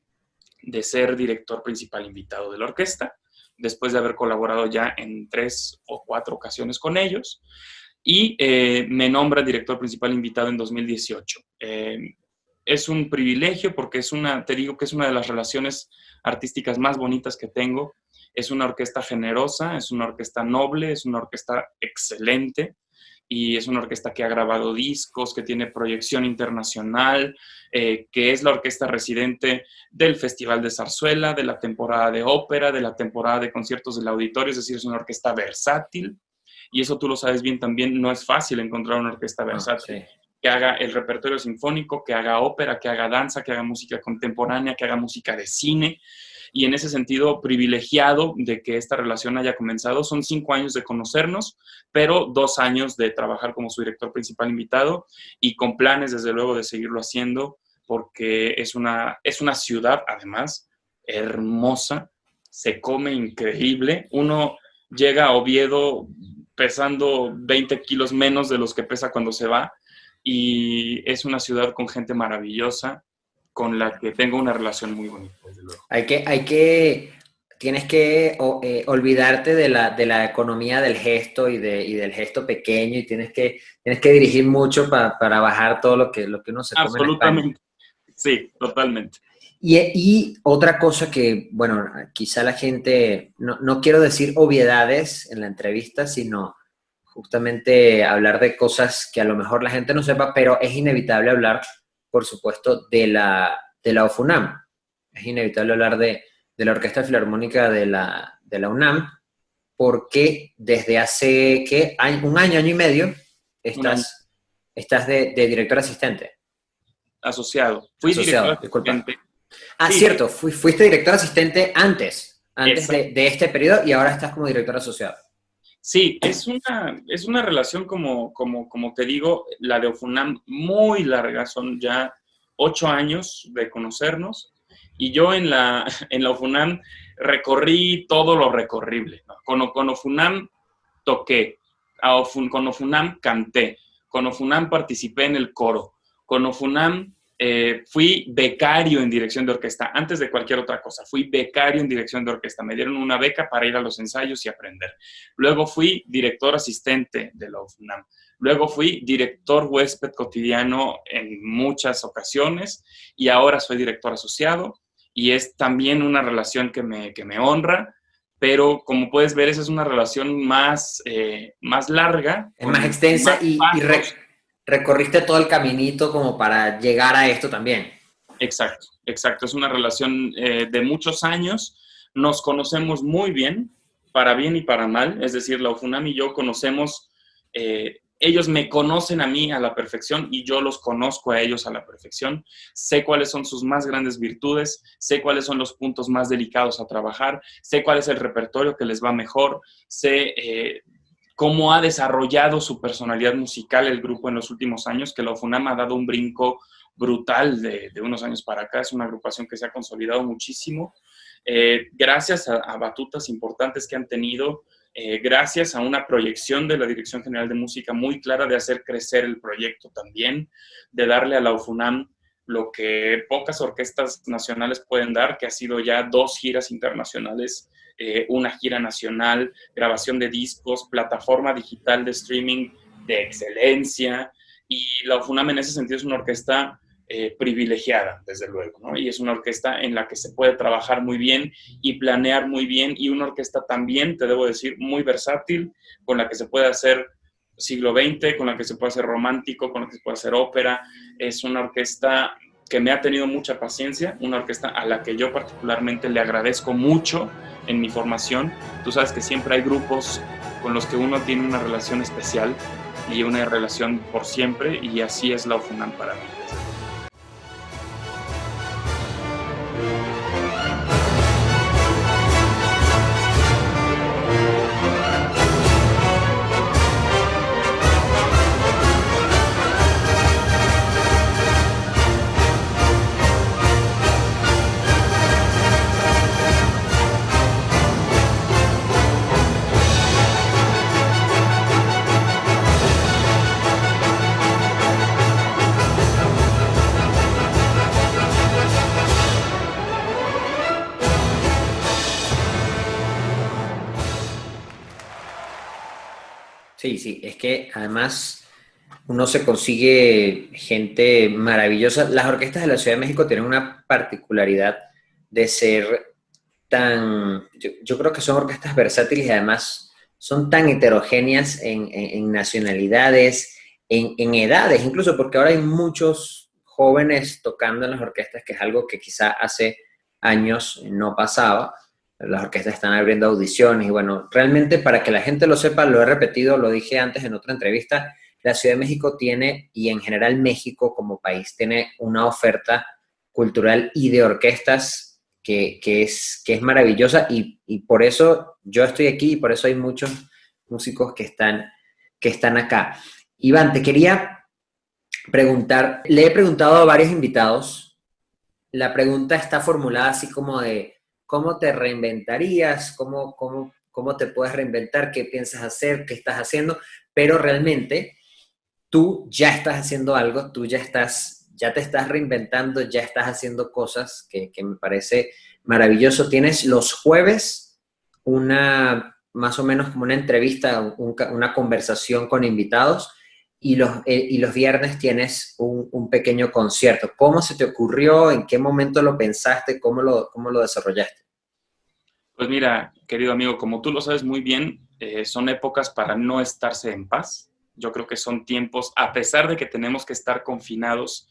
de ser director principal invitado de la orquesta, después de haber colaborado ya en 3 o 4 ocasiones con ellos, y me nombra director principal invitado en 2018. Es un privilegio porque te digo que es una de las relaciones artísticas más bonitas que tengo. Es una orquesta generosa, es una orquesta noble, es una orquesta excelente y es una orquesta que ha grabado discos, que tiene proyección internacional, que es la orquesta residente del Festival de Zarzuela, de la temporada de ópera, de la temporada de conciertos del auditorio, es decir, es una orquesta versátil. Y eso tú lo sabes bien también, no es fácil encontrar una orquesta Ah, versátil sí. que haga el repertorio sinfónico, que haga ópera, que haga danza, que haga música contemporánea, que haga música de cine. Y en ese sentido, privilegiado de que esta relación haya comenzado. Son 5 años de conocernos, pero 2 años de trabajar como su director principal invitado y con planes, desde luego, de seguirlo haciendo, porque es una ciudad, además, hermosa, se come increíble. Uno llega a Oviedo pesando 20 kilos menos de los que pesa cuando se va, y es una ciudad con gente maravillosa, con la que tengo una relación muy bonita, desde luego. Tienes que olvidarte de la economía del gesto y del gesto pequeño, y tienes que dirigir mucho para bajar todo lo que uno se come en España. Absolutamente, sí, totalmente. Y otra cosa que, bueno, quizá la gente, no quiero decir obviedades en la entrevista, sino justamente hablar de cosas que a lo mejor la gente no sepa, pero es inevitable hablar, por supuesto, de la OFUNAM. Es inevitable hablar de la Orquesta Filarmónica de la UNAM, porque desde hace, ¿qué? Un año, año y medio, Un año estás de director asistente. asociado. Fui director Asociado, disculpa. asistente. Ah, Sí, cierto, fuiste director asistente antes exacto. de este periodo y ahora estás como director asociado. Sí, es una relación como te digo, la de Ofunam muy larga, son ya 8 años de conocernos y yo en la Ofunam recorrí todo lo recorrible, ¿no? Con Ofunam toqué, con Ofunam canté, con Ofunam participé en el coro, con Ofunam fui becario en dirección de orquesta, antes de cualquier otra cosa, fui becario en dirección de orquesta, me dieron una beca para ir a los ensayos y aprender. Luego fui director asistente de la UFUNAM. Luego fui director huésped cotidiano en muchas ocasiones y ahora soy director asociado y es también una relación que me honra, pero como puedes ver, esa es una relación más larga, Es más con extensa más y pasos. recorriste todo el caminito como para llegar a esto también. Exacto, exacto. Es una relación de muchos años. Nos conocemos muy bien y para mal. Es decir, la UFUNAM y yo conocemos, ellos me conocen a mí a la perfección y yo los conozco a ellos a la perfección. Sé cuáles son sus más grandes virtudes, sé cuáles son los puntos más delicados a trabajar, sé cuál es el repertorio que les va mejor, sé cómo ha desarrollado su personalidad musical el grupo en los últimos años, que la UFUNAM ha dado un brinco brutal de unos años para acá. Es una agrupación que se ha consolidado muchísimo, gracias a batutas importantes que han tenido, gracias a una proyección de la Dirección General de Música muy clara de hacer crecer el proyecto también, de darle a la UFUNAM lo que pocas orquestas nacionales pueden dar, que ha sido ya 2 giras internacionales, una gira nacional, grabación de discos, plataforma digital de streaming de excelencia, y la UFUNAM en ese sentido es una orquesta privilegiada, desde luego, ¿no? Y es una orquesta en la que se puede trabajar muy bien y planear muy bien, y una orquesta también, te debo decir, muy versátil, con la que se puede hacer siglo XX, con la que se puede hacer romántico, con la que se puede hacer ópera. Es una orquesta que me ha tenido mucha paciencia, una orquesta a la que yo particularmente le agradezco mucho en mi formación. Tú sabes que siempre hay grupos con los que uno tiene una relación especial y una relación por siempre, y así es la UFUNAM para mí. Sí, sí, es que además uno se consigue gente maravillosa. Las orquestas de la Ciudad de México tienen una particularidad de ser yo creo que son orquestas versátiles y además son tan heterogéneas en nacionalidades, en edades, incluso porque ahora hay muchos jóvenes tocando en las orquestas, que es algo que quizá hace años no pasaba. Las orquestas están abriendo audiciones y bueno, realmente para que la gente lo sepa, lo he repetido, lo dije antes en otra entrevista, la Ciudad de México tiene, y en general México como país, tiene una oferta cultural y de orquestas que es maravillosa y por eso yo estoy aquí y por eso hay muchos músicos que están acá. Iván, te quería preguntar, le he preguntado a varios invitados, la pregunta está formulada así como de cómo te reinventarías, cómo te puedes reinventar, qué piensas hacer, qué estás haciendo, pero realmente tú ya estás haciendo algo, ya te estás reinventando, ya estás haciendo cosas que me parece maravilloso. Tienes los jueves más o menos como una entrevista, una conversación con invitados, y los viernes tienes un pequeño concierto. ¿Cómo se te ocurrió? ¿En qué momento lo pensaste? Cómo lo desarrollaste? Pues mira, querido amigo, como tú lo sabes muy bien, son épocas para no estarse en paz. Yo creo que son tiempos, a pesar de que tenemos que estar confinados,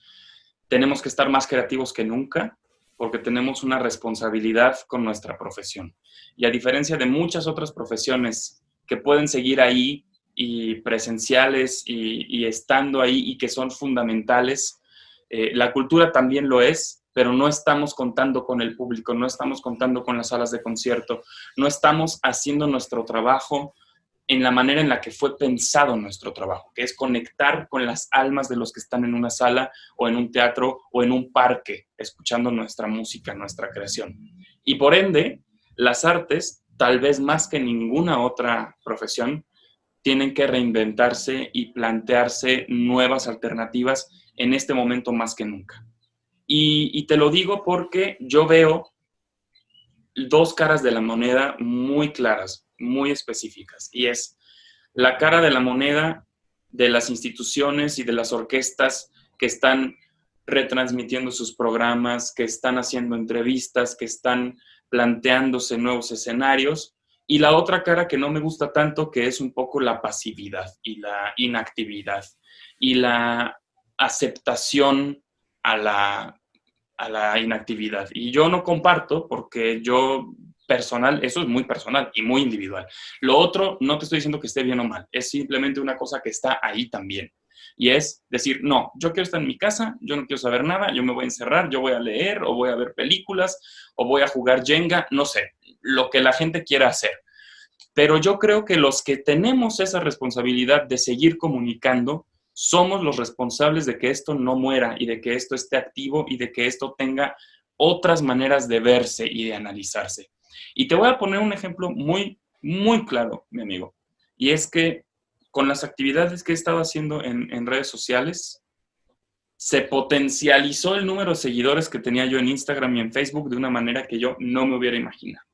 tenemos que estar más creativos que nunca, porque tenemos una responsabilidad con nuestra profesión. Y a diferencia de muchas otras profesiones que pueden seguir ahí y presenciales y estando ahí y que son fundamentales, la cultura también lo es, pero no estamos contando con el público, no estamos contando con las salas de concierto, no estamos haciendo nuestro trabajo en la manera en la que fue pensado nuestro trabajo, que es conectar con las almas de los que están en una sala o en un teatro o en un parque, escuchando nuestra música, nuestra creación. Y por ende, las artes, tal vez más que ninguna otra profesión, tienen que reinventarse y plantearse nuevas alternativas en este momento más que nunca. Y te lo digo porque yo veo dos caras de la moneda muy claras, muy específicas, y es la cara de la moneda de las instituciones y de las orquestas que están retransmitiendo sus programas, que están haciendo entrevistas, que están planteándose nuevos escenarios, y la otra cara que no me gusta tanto, que es un poco la pasividad y la inactividad y la aceptación a la inactividad. Y yo no comparto porque yo personal, eso es muy personal y muy individual. Lo otro, no te estoy diciendo que esté bien o mal, es simplemente una cosa que está ahí también. Y es decir, no, yo quiero estar en mi casa, yo no quiero saber nada, yo me voy a encerrar, yo voy a leer o voy a ver películas o voy a jugar Jenga, no sé, lo que la gente quiera hacer. Pero yo creo que los que tenemos esa responsabilidad de seguir comunicando, somos los responsables de que esto no muera y de que esto esté activo y de que esto tenga otras maneras de verse y de analizarse. Y te voy a poner un ejemplo muy, muy claro, mi amigo. Y es que con las actividades que he estado haciendo en redes sociales, se potencializó el número de seguidores que tenía yo en Instagram y en Facebook de una manera que yo no me hubiera imaginado.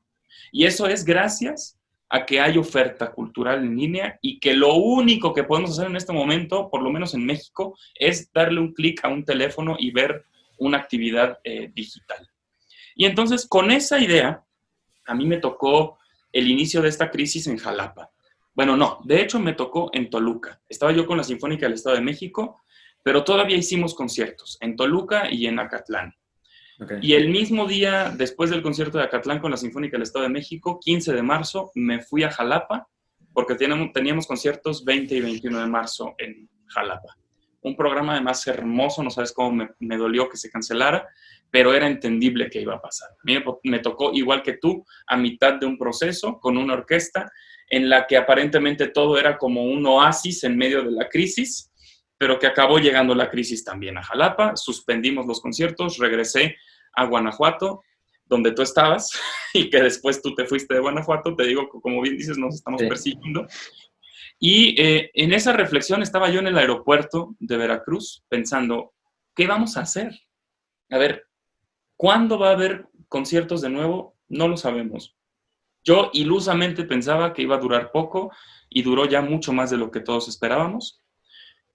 Y eso es gracias a que hay oferta cultural en línea y que lo único que podemos hacer en este momento, por lo menos en México, es darle un clic a un teléfono y ver una actividad digital. Y entonces, con esa idea, a mí me tocó el inicio de esta crisis en Jalapa. Bueno, no, de hecho me tocó en Toluca. Estaba yo con la Sinfónica del Estado de México, pero todavía hicimos conciertos en Toluca y en Acatlán. Okay. Y el mismo día, después del concierto de Acatlán con la Sinfónica del Estado de México, 15 de marzo, me fui a Jalapa, porque teníamos conciertos 20 y 21 de marzo en Jalapa. Un programa además hermoso, no sabes cómo me dolió que se cancelara, pero era entendible que iba a pasar. A mí me tocó, igual que tú, a mitad de un proceso con una orquesta en la que aparentemente todo era como un oasis en medio de la crisis, pero que acabó llegando la crisis también a Jalapa, suspendimos los conciertos, regresé a Guanajuato, donde tú estabas, y que después tú te fuiste de Guanajuato, te digo, como bien dices, nos estamos persiguiendo. Y en esa reflexión estaba yo en el aeropuerto de Veracruz pensando, ¿qué vamos a hacer? A ver, ¿cuándo va a haber conciertos de nuevo? No lo sabemos. Yo ilusamente pensaba que iba a durar poco y duró ya mucho más de lo que todos esperábamos.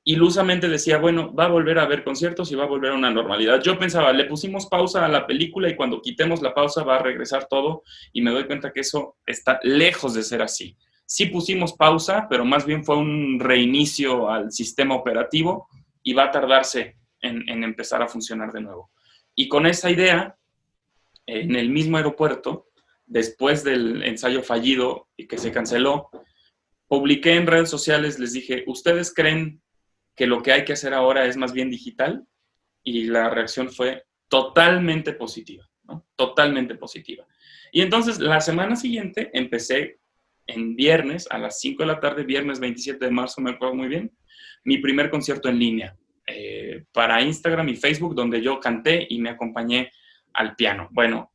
Ilusamente decía, bueno, va a volver a haber conciertos y va a volver a una normalidad. Yo pensaba, le pusimos pausa a la película y cuando quitemos la pausa va a regresar todo, y me doy cuenta que eso está lejos de ser así. Sí pusimos pausa, pero más bien fue un reinicio al sistema operativo y va a tardarse en empezar a funcionar de nuevo. Y con esa idea, en el mismo aeropuerto, después del ensayo fallido y que se canceló, publiqué en redes sociales, les dije, ¿ustedes creen que lo que hay que hacer ahora es más bien digital? Y la reacción fue totalmente positiva, ¿no? Totalmente positiva. Y entonces la semana siguiente empecé en viernes a las 5 de la tarde, viernes 27 de marzo, me acuerdo muy bien, mi primer concierto en línea para Instagram y Facebook, donde yo canté y me acompañé al piano. Bueno,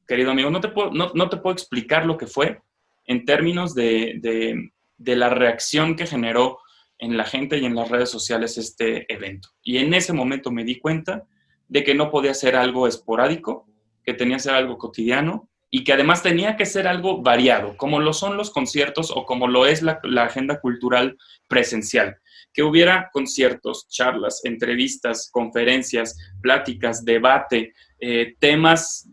querido amigo, no te puedo explicar lo que fue en términos de la reacción que generó en la gente y en las redes sociales este evento. Y en ese momento me di cuenta de que no podía ser algo esporádico, que tenía que ser algo cotidiano y que además tenía que ser algo variado, como lo son los conciertos o como lo es la agenda cultural presencial. Que hubiera conciertos, charlas, entrevistas, conferencias, pláticas, debate, temas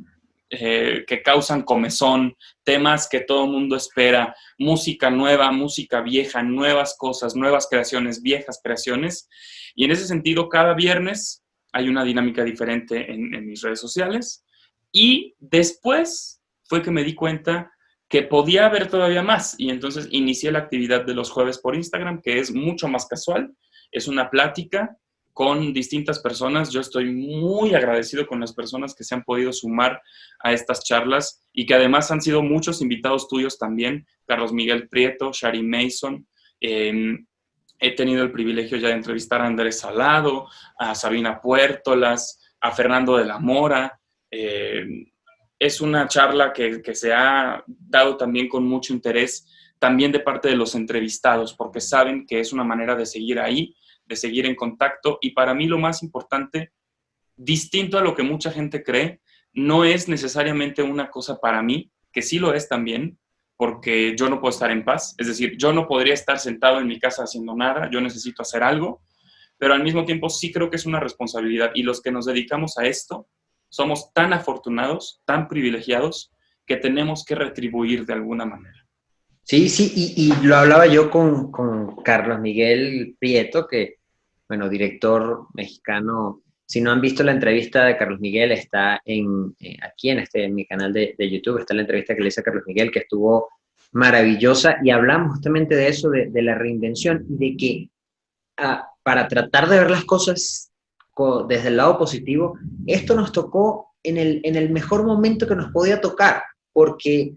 que causan comezón, temas que todo el mundo espera, música nueva, música vieja, nuevas cosas, nuevas creaciones, viejas creaciones. Y en ese sentido, cada viernes hay una dinámica diferente en mis redes sociales. Y después fue que me di cuenta que podía haber todavía más. Y entonces inicié la actividad de los jueves por Instagram, que es mucho más casual. Es una plática con distintas personas. Yo estoy muy agradecido con las personas que se han podido sumar a estas charlas y que además han sido muchos invitados tuyos también. Carlos Miguel Prieto, Shari Mason. He tenido el privilegio ya de entrevistar a Andrés Salado, a Sabina Puertolas, a Fernando de la Mora. Es una charla que se ha dado también con mucho interés, también de parte de los entrevistados, porque saben que es una manera de seguir ahí, de seguir en contacto. Y para mí lo más importante, distinto a lo que mucha gente cree, no es necesariamente una cosa para mí, que sí lo es también, porque yo no puedo estar en paz. Es decir, yo no podría estar sentado en mi casa haciendo nada, yo necesito hacer algo, pero al mismo tiempo sí creo que es una responsabilidad. Y los que nos dedicamos a esto somos tan afortunados, tan privilegiados, que tenemos que retribuir de alguna manera. Sí, sí, y lo hablaba yo con Carlos Miguel Prieto, que, bueno, director mexicano. Si no han visto la entrevista de Carlos Miguel, está aquí en mi canal de YouTube, está la entrevista que le hice a Carlos Miguel, que estuvo maravillosa, y hablamos justamente de eso, de la reinvención, y de que para tratar de ver las cosas desde el lado positivo, esto nos tocó en el mejor momento que nos podía tocar, porque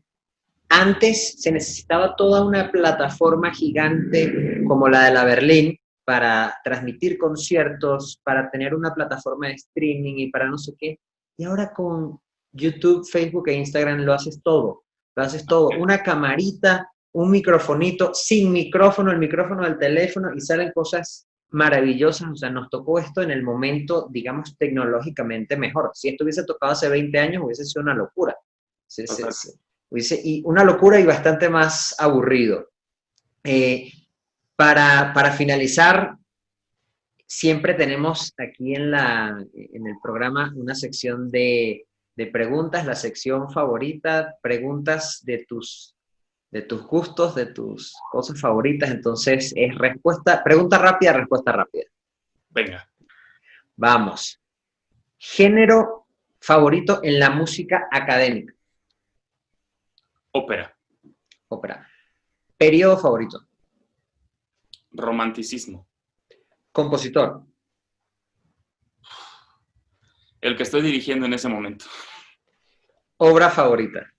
antes se necesitaba toda una plataforma gigante como la de la Berlín para transmitir conciertos, para tener una plataforma de streaming y para no sé qué. Y ahora con YouTube, Facebook e Instagram lo haces todo. Lo haces todo. Una camarita, un microfonito, sin micrófono, el micrófono del teléfono, y salen cosas maravillosas. O sea, nos tocó esto en el momento, digamos, tecnológicamente mejor. Si esto hubiese tocado hace 20 años, hubiese sido una locura. Y una locura y bastante más aburrido. Para finalizar, siempre tenemos aquí en el programa una sección de preguntas, la sección favorita, preguntas de tus gustos, de tus cosas favoritas. Entonces es pregunta rápida, respuesta rápida. Venga. Vamos. Género favorito en la música académica. Ópera. Ópera. Periodo favorito. Romanticismo. Compositor. El que estoy dirigiendo en ese momento. Obra favorita.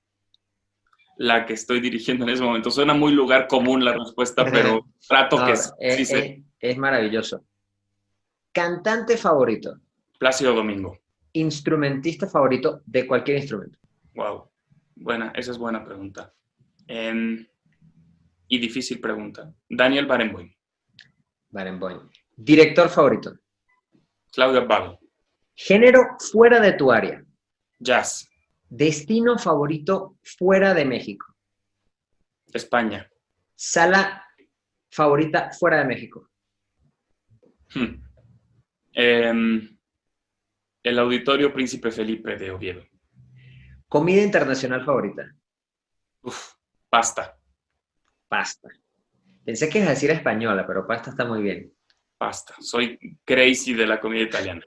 La que estoy dirigiendo en ese momento. Suena muy lugar común la respuesta, pero trato no, que sí sé. Es maravilloso. Cantante favorito. Plácido Domingo. Instrumentista favorito de cualquier instrumento. Wow. Buena, esa es buena pregunta. Y difícil pregunta. Daniel Barenboim. Barenboim. Director favorito. Claudia Ball. Género fuera de tu área. Jazz. Destino favorito fuera de México. España. Sala favorita fuera de México. El Auditorio Príncipe Felipe de Oviedo. Comida internacional favorita. Pasta. Pasta. Pensé que ibas a decir española, pero pasta está muy bien. Pasta. Soy crazy de la comida italiana.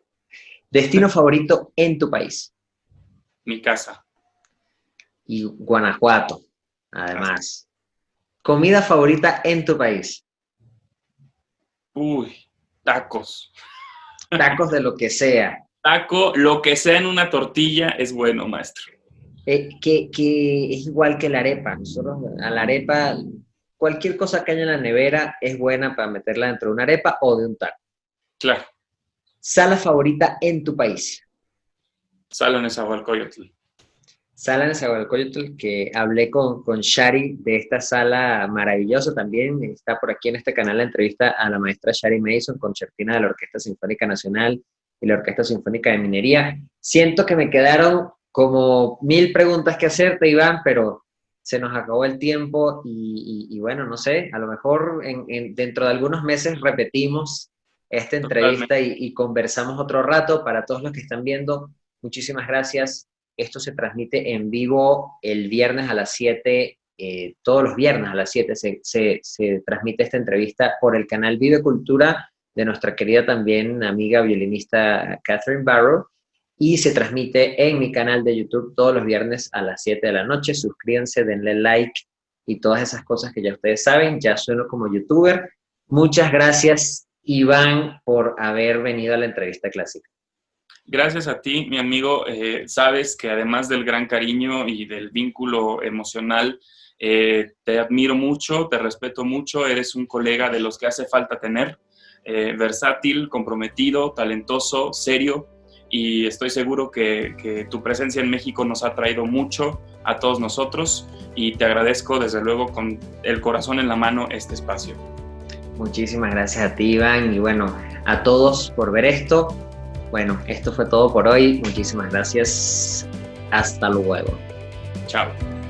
Destino favorito en tu país. Mi casa. Y Guanajuato, además. Comida favorita en tu país. Tacos. Tacos de lo que sea. Taco, lo que sea en una tortilla es bueno, maestro. Que es igual que la arepa. Nosotros a la arepa, cualquier cosa que haya en la nevera es buena para meterla dentro de una arepa o de un taco. Claro. Sala favorita en tu país. Sala Nezahualcóyotl. Sala Nezahualcóyotl, que hablé con Shari de esta sala maravillosa también. Está por aquí en este canal la entrevista a la maestra Shari Mason, concertina de la Orquesta Sinfónica Nacional y la Orquesta Sinfónica de Minería. Siento que me quedaron como 1000 preguntas que hacerte, Iván, pero se nos acabó el tiempo y bueno, no sé, a lo mejor dentro de algunos meses repetimos esta Totalmente. entrevista y conversamos otro rato. Para todos los que están viendo, muchísimas gracias. Esto se transmite en vivo el viernes a las 7, todos los viernes a las 7 se transmite esta entrevista por el canal Vive Cultura de nuestra querida también amiga violinista Catherine Barrow, y se transmite en mi canal de YouTube todos los viernes a las 7 de la noche. Suscríbanse, denle like y todas esas cosas que ya ustedes saben. Ya sueno como youtuber. Muchas gracias, Iván, por haber venido a la entrevista clásica. Gracias a ti, mi amigo. Sabes que además del gran cariño y del vínculo emocional, te admiro mucho, te respeto mucho, eres un colega de los que hace falta tener, versátil, comprometido, talentoso, serio, y estoy seguro que tu presencia en México nos ha traído mucho a todos nosotros, y te agradezco desde luego con el corazón en la mano este espacio. Muchísimas gracias a ti, Iván, y bueno, a todos por ver esto. Bueno, esto fue todo por hoy. Muchísimas gracias. Hasta luego. Chao.